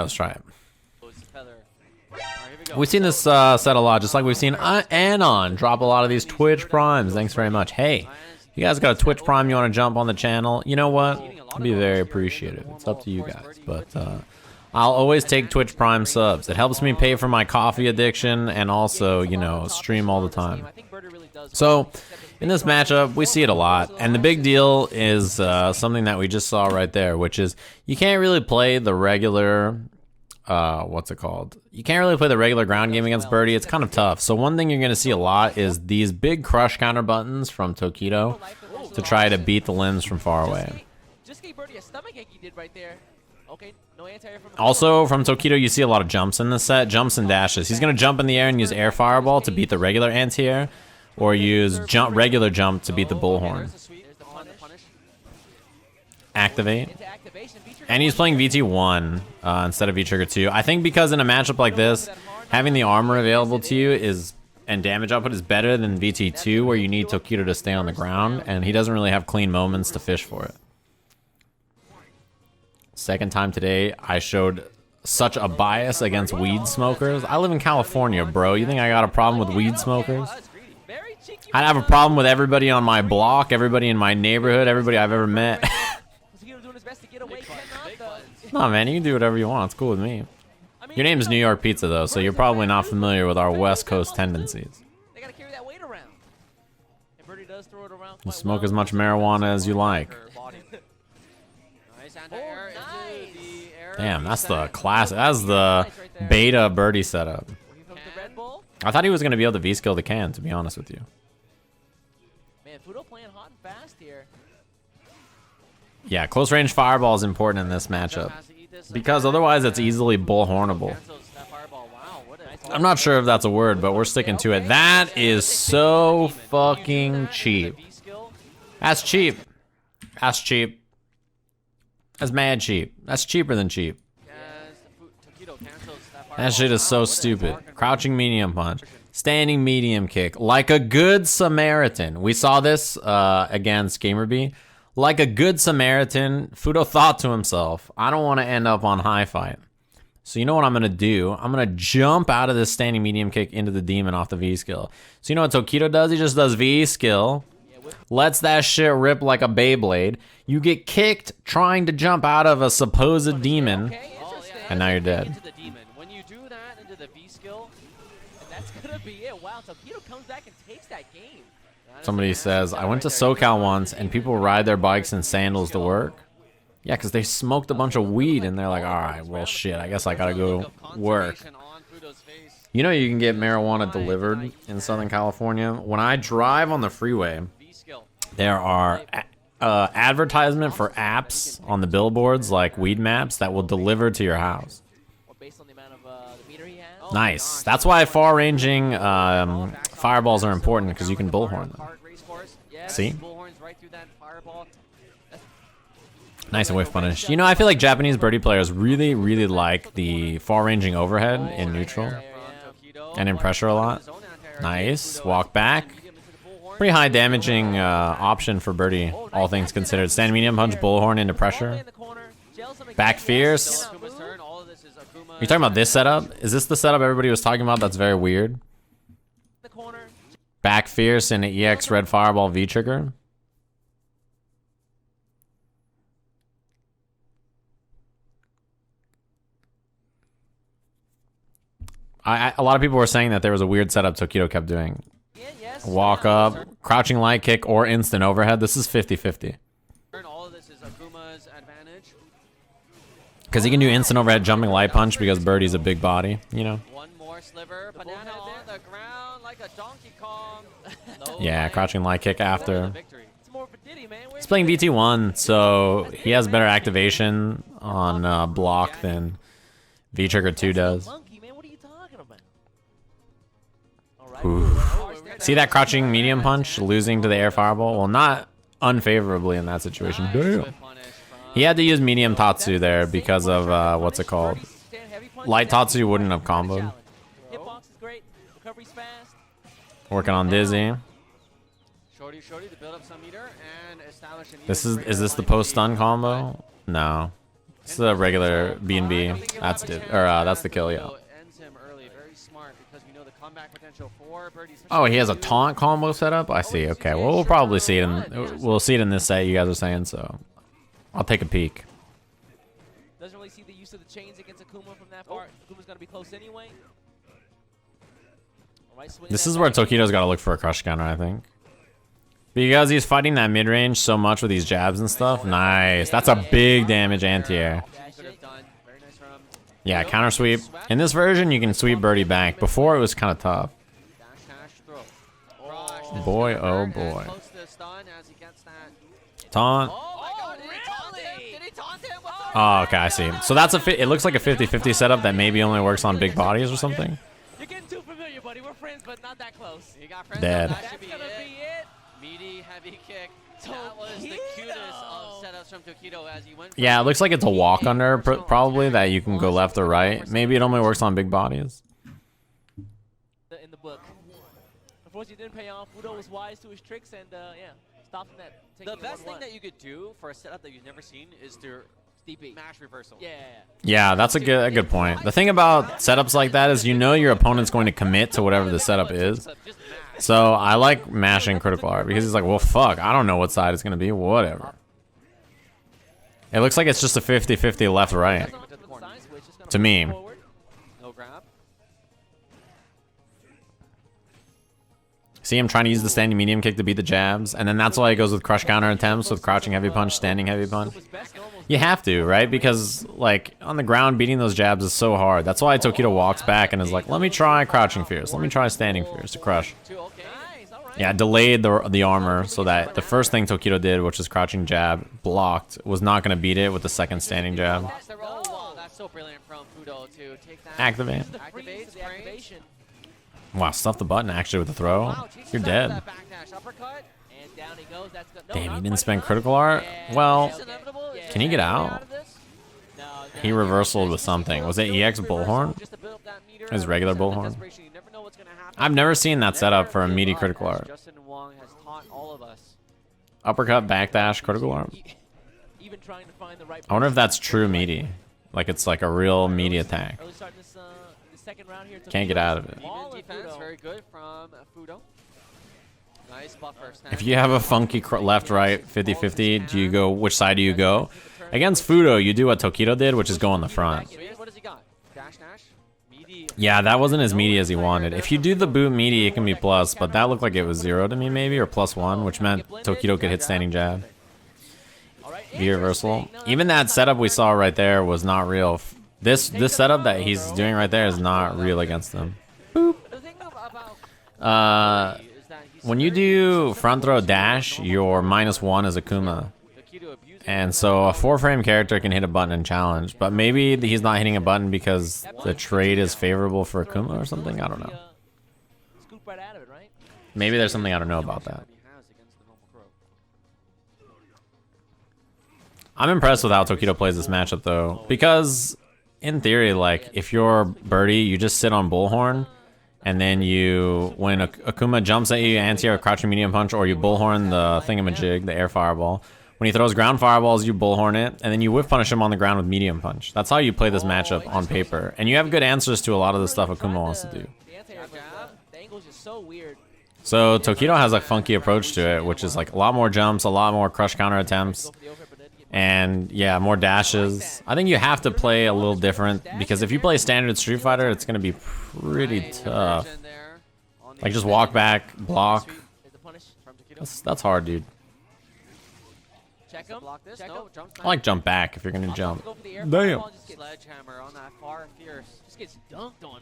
let's try it. We've seen this set a lot, just like we've seen Anon drop a lot of these Twitch Primes. Thanks very much. Hey, you guys got a Twitch Prime you want to jump on the channel? You know what? I'd be very appreciative. It's up to you guys, but I'll always take Twitch Prime subs. It helps me pay for my coffee addiction and also, you know, stream all the time. So, in this matchup, we see it a lot, and the big deal is something that we just saw right there, which is you can't really play the regular, what's it called? You can't really play the regular ground game against Birdie. It's kind of tough. So one thing you're going to see a lot is these big crush counter buttons from Tokido to try to beat the limbs from far away. Also, from Tokido, you see a lot of jumps in this set, jumps and dashes. He's going to jump in the air and use air fireball to beat the regular anti-air, or use regular jump to beat the bullhorn. Activate. And he's playing VT1 instead of V-Trigger 2. I think because in a matchup like this, having the armor available to you and damage output is better than VT2, where you need Tokido to stay on the ground, and he doesn't really have clean moments to fish for it. Second time today, I showed such a bias against weed smokers. I live in California, bro. You think I got a problem with weed smokers? I'd have a problem with everybody on my block, everybody in my neighborhood, everybody I've ever met. Nah, man, you can do whatever you want. It's cool with me. Your name's New York Pizza, though, so you're probably not familiar with our West Coast tendencies. You smoke as much marijuana as you like. Damn, that's the classic. That's the beta Birdie setup. I thought he was going to be able to V-skill the can, to be honest with you. Man, Fuudo playing hot and fast here. Yeah, close range fireball is important in this matchup, because otherwise it's easily bullhornable. I'm not sure if that's a word, but we're sticking to it. That is so fucking cheap. That's cheap. That's cheap. That's mad cheap. That's cheaper than cheap. That shit is so stupid. Crouching medium punch. Standing medium kick. Like a good Samaritan. We saw this against GamerB. Like a good Samaritan, Fuudo thought to himself, I don't want to end up on high fight. So you know what I'm going to do? I'm going to jump out of this standing medium kick into the demon off the V-skill. So you know what Tokido does? He just does V-skill. Lets that shit rip like a Beyblade. You get kicked trying to jump out of a supposed demon. And now you're dead. When you do that into the V-skill, and that's going to be it. Wow, Tokido comes back and takes that game. Somebody says, I went to SoCal once and people ride their bikes in sandals to work. Yeah, because they smoked a bunch of weed and they're like, all right, well, shit, I guess I got to go work. You know you can get marijuana delivered in Southern California. When I drive on the freeway, there are advertisement for apps on the billboards, like weed maps, that will deliver to your house. Nice. That's why far-ranging fireballs are important, because you can bullhorn them. See? Nice and whiff punish. You know, I feel like Japanese Birdie players really, really like the far-ranging overhead in neutral and in pressure a lot. Nice. Walk back. Pretty high damaging option for Birdie, all things considered. Stand medium punch, bullhorn into pressure. Back fierce. Are you talking about this setup? Is this the setup everybody was talking about that's very weird? Back fierce into EX red fireball V-trigger. A lot of people were saying that there was a weird setup Tokido kept doing. Walk up, crouching light kick, or instant overhead. This is 50-50. Because he can do instant overhead jumping light punch because Birdie's a big body, you know? Yeah, crouching light kick after. He's playing VT1, so he has better activation on block than V-Trigger 2 does. Ooh. See that crouching medium punch losing to the air fireball? Well, not unfavorably in that situation. Damn. He had to use medium Tatsu there because of, what's it called? Light Tatsu wouldn't have comboed. Working on Dizzy. Is this the post-stun combo? No. It's a regular B&B. That's that's the kill, yeah. Ends him early. Very smart because we know the comeback potential for Birdie. Oh, he has a taunt combo set up? I see. Okay, well, we'll probably see it in this set, you guys are saying, so I'll take a peek. Doesn't really see the use of the chains against Akuma from that far. Akuma's gonna be close anyway. This is where Tokido's got to look for a crush counter, I think. Because he's fighting that mid-range so much with these jabs and stuff. Nice. That's a big damage anti-air. Yeah, counter sweep. In this version, you can sweep Birdie back. Before, it was kind of tough. Boy, oh boy. Taunt. Oh, okay, I see. So that's it looks like a 50-50 setup that maybe only works on big bodies or something. You're getting too familiar, buddy. We're friends, but not that close. You got friends. Dead. That should be it. Meaty heavy kick. That was the cutest of setups from Tokido as he went. Yeah, it looks like it's a walk under probably that you can go left or right. Maybe it only works on big bodies. In the book. Unfortunately, it didn't pay off. Fuudo was wise to his tricks and yeah, stopping that. The best thing that you could do for a setup that you've never seen is to mash reversal. Yeah, that's a good point. The thing about setups like that is you know your opponent's going to commit to whatever the setup is. So I like mashing critical art because he's like, well, fuck, I don't know what side it's going to be. Whatever. It looks like it's just a 50-50 left-right. To me. No grab. See him trying to use the standing medium kick to beat the jabs, and then that's why he goes with crush counter attempts with crouching heavy punch, standing heavy punch. You have to, right? Because, like, on the ground, beating those jabs is so hard. That's why Tokido walks back and is like, let me try crouching fierce. Let me try standing fierce to crush. Yeah, delayed the armor so that the first thing Tokido did, which is crouching jab, blocked, was not going to beat it with the second standing jab. That's so brilliant from Fuudo to take that. Activate. Activation. Wow, stuff the button actually with the throw. You're dead. Damn, he didn't spend critical art? Well, can he get out? He reversaled with something. Was it EX Bullhorn? His regular Bullhorn? I've never seen that setup for a meaty critical art. Uppercut, backdash, critical art. I wonder if that's true meaty. Like it's like a real meaty attack. Can't get out of it. Defense, very good from Fuudo. Nice buffer. If you have a funky left-right 50-50, do you go? Which side do you go? Against Fuudo, you do what Tokido did, which is go on the front. What does he got? Dash, meaty. Yeah, that wasn't as meaty as he wanted. If you do the boot meaty, it can be plus, but that looked like it was 0 to me maybe, or +1, which meant Tokido could hit standing jab. V reversal. Even that setup we saw right there was not real. This setup that he's doing right there is not real against them. Boop. When you do front throw dash, your -1 is Akuma. And so a 4-frame character can hit a button and challenge, but maybe he's not hitting a button because the trade is favorable for Akuma or something. I don't know. Maybe there's something I don't know about that. I'm impressed with how Tokido plays this matchup though, because in theory, like if you're Birdie, you just sit on Bullhorn, and then when Akuma jumps at you, anti-air, crouching medium punch, or you Bullhorn the thingamajig, the air fireball. When he throws ground fireballs, you Bullhorn it, and then you whiff punish him on the ground with medium punch. That's how you play this matchup on paper, and you have good answers to a lot of the stuff Akuma wants to do. So Tokido has a funky approach to it, which is like a lot more jumps, a lot more crush counter attempts. And yeah, more dashes. I think you have to play a little different because if you play standard Street Fighter, it's going to be pretty tough. Like just walk back, block. That's hard, dude. I like jump back if you're going to jump. Damn. Sledgehammer on that far fierce. Just gets dunked on.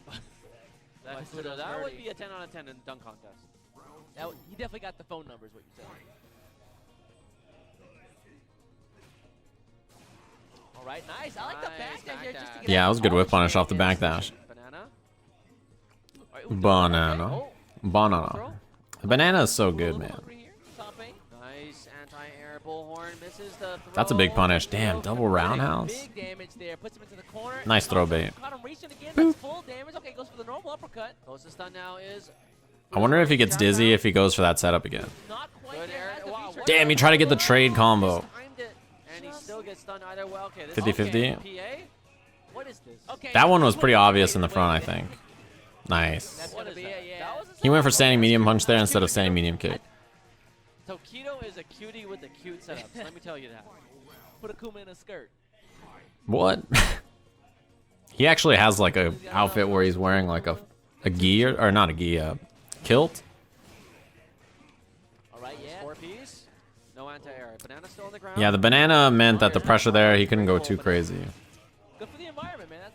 That would be a 10 out of 10 in the dunk contest. He definitely got the phone numbers, what you said. All right, nice. I like the backdash here just to get Yeah, it was a good whip punish off the backdash. Banana. Banana. The banana is so good, man. Nice anti-air bullhorn. Misses the throw. That's a big punish. Damn, double roundhouse. Big damage there. Puts him into the corner. Nice throw bait. Caught him reaching again. That's full damage. Okay, goes for the normal uppercut. Closest stun now is. I wonder if he gets dizzy if he goes for that setup again. Not quite Good there. air. Wow, Damn, he tried to get the trade combo. And he still Tokido gets stunned either way. Okay, this 50-50. PA? What is this? Okay. That one was pretty obvious in the front, I think. Nice. That's What gonna is be that? it, yeah. That was a He went for setup. standing medium punch there instead of standing medium kick. Tokido is a cutie with the cute setups. Let me tell you that. Put Akuma in a skirt. What? He actually has like a outfit where he's wearing like a gi or not a gi, kilt. All right, yeah. 4-piece. No anti-air. Banana still on the ground. Yeah, the banana meant that the pressure there, he couldn't go too crazy. Good for the environment, man.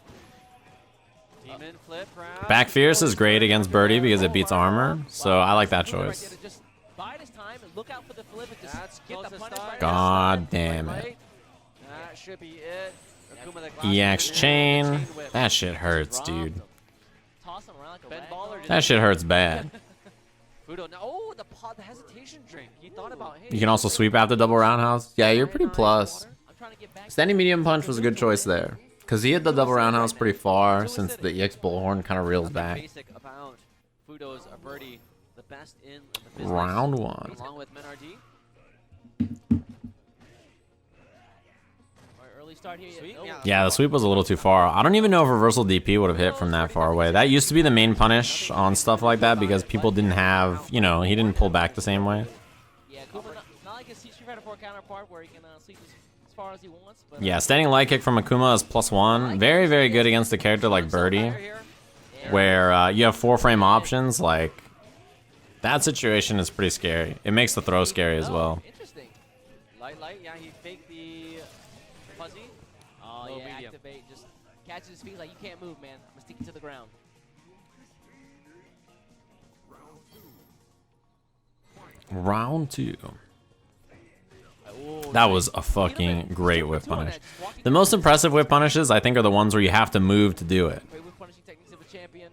Demon flip grab. Back fierce is great against Birdie because it beats armor, so I like that choice. Just bide his time and look out for the flip and just That's get the closest punish time. right God damn it. That should be it. Akuma the glass EX cannon, chain. whip. That shit hurts, Dropped dude. him. Toss him around like a Ben rag Baller doll. just- That shit hurts bad. Fuudo. Oh, the hesitation drink. He thought about, hey, You can also sweep after double roundhouse. Yeah, you're pretty plus. I'm trying to get back. Standing medium punch was a good choice there. Because he hit the double roundhouse pretty far since the EX bullhorn kind of reels back. basic about Fuudo's Birdie, the best in the business. Round one. Along with Menardi. All right, early start here. Sweet, No. yeah. Yeah, the sweep was a little too far. I don't even know if reversal DP would have hit from that far away. That used to be the main punish on stuff like that because people didn't have, you know, he didn't pull back the same way. Yeah, Akuma, not like his Street Fighter 4 counterpart where he can sleep as far as he wants. But, Yeah, standing light kick from Akuma is +1. Very, very good against a character like Birdie, Here. where you have 4-frame options. Like, that situation is pretty scary. It makes the throw scary as well. Interesting. Light. Yeah, he faked the fuzzy. Oh, Low yeah, medium. activate. Just catches his feet like, you can't move, man. I'm sticking to the ground. Round 2. Ooh, That nice. was a fucking great whip Doing punish. that, just walking The most impressive whip punishes, I think, are the ones where you have to move to do it. Great whip punishing techniques of a champion.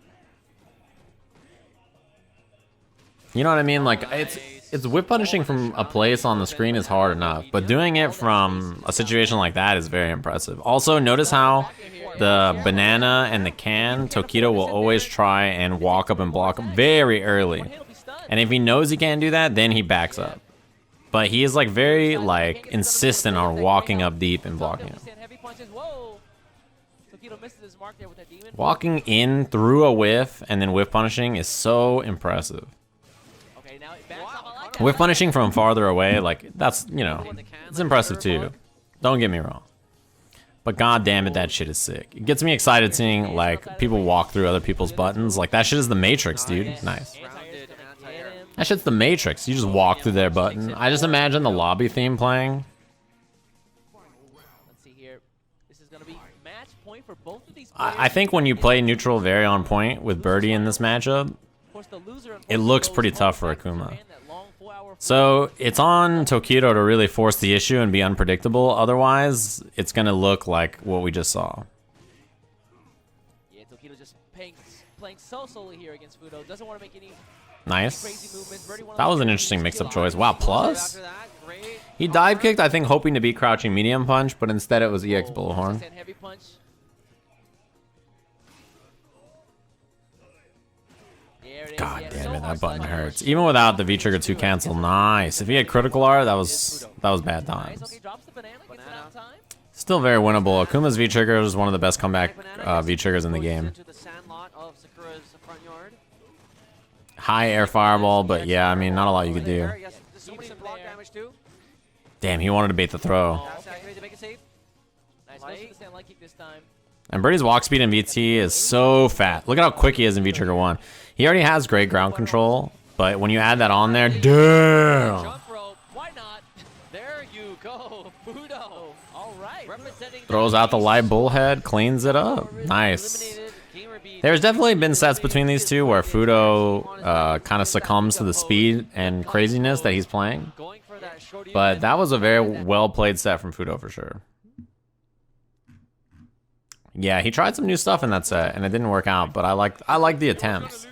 You know what I mean? Like, it's whip punishing from a place on the screen is hard enough, but doing it from a situation like that is very impressive. Also, notice how the banana and the can, Tokido will always try and walk up and block very early. He'll be stunned. And if he knows he can't do that, then he backs up. But he is like very like insistent on walking up deep and blocking him. Heavy punches. Whoa. Tokido misses his mark there with that demon. Walking in through a whiff and then whiff punishing is so impressive. Okay, now it backs up. I like that. Whiff punishing from farther away, like that's, you know, it's impressive too. Don't get me wrong. But god damn it, that shit is sick. It gets me excited seeing like people walk through other people's buttons. Like that shit is the Matrix, dude. Nice. Rounded anti-air. That shit's the Matrix. You just walk through their button. I just imagine the lobby theme playing. Let's see here. This is going to be match point for both of these I think when you play neutral very on point with Birdie in this matchup, Of course, the loser it looks pretty tough for Akuma. So it's on Tokido to really force the issue and be unpredictable. Otherwise, it's going to look like what we just saw. Yeah, Tokido just playing so solely here against Fuudo. Doesn't want to make any Nice. crazy movements. Birdie one of That those was an players interesting who's mix-up skill choice. on. Wow, plus? After that, great. He dive kicked, I think, hoping to beat crouching medium punch, but instead it was EX Oh, bullhorn. heavy punch. There it is. God Yeah, damn so it, that hard button to hurts. dodge. Even without the V-trigger 2 cancel, nice. If he had critical R, that was bad Nice. times. Okay, drops the banana, gets it out of time. Still very winnable. Akuma's V-trigger is one of the best comeback Banana gets V-triggers in the pushed game. into the sandlot of Sakura's front yard. High air fireball, but yeah, I mean, not a lot you could do. Yes, this is some block damage too. Damn, he wanted to bait the throw. That's activated to make it safe. Nice. Goes for the stand light kick this time. And Birdie's walk speed in VT is so fat. Look at how quick he is in V-trigger 1. He already has great ground control, but when you add that on there, damn! Jump rope. Why not? There you go. Fuudo. All right. Representing Throws out the light bullhead, cleans it up. Nice. eliminated. Gamer beat. There's definitely been sets between these two where Fuudo kind of succumbs to the speed and craziness that he's playing. Going for that short But that was a very well played set from Fuudo for sure. Yeah, he tried some new stuff in that set and it didn't work out, but I like the attempts.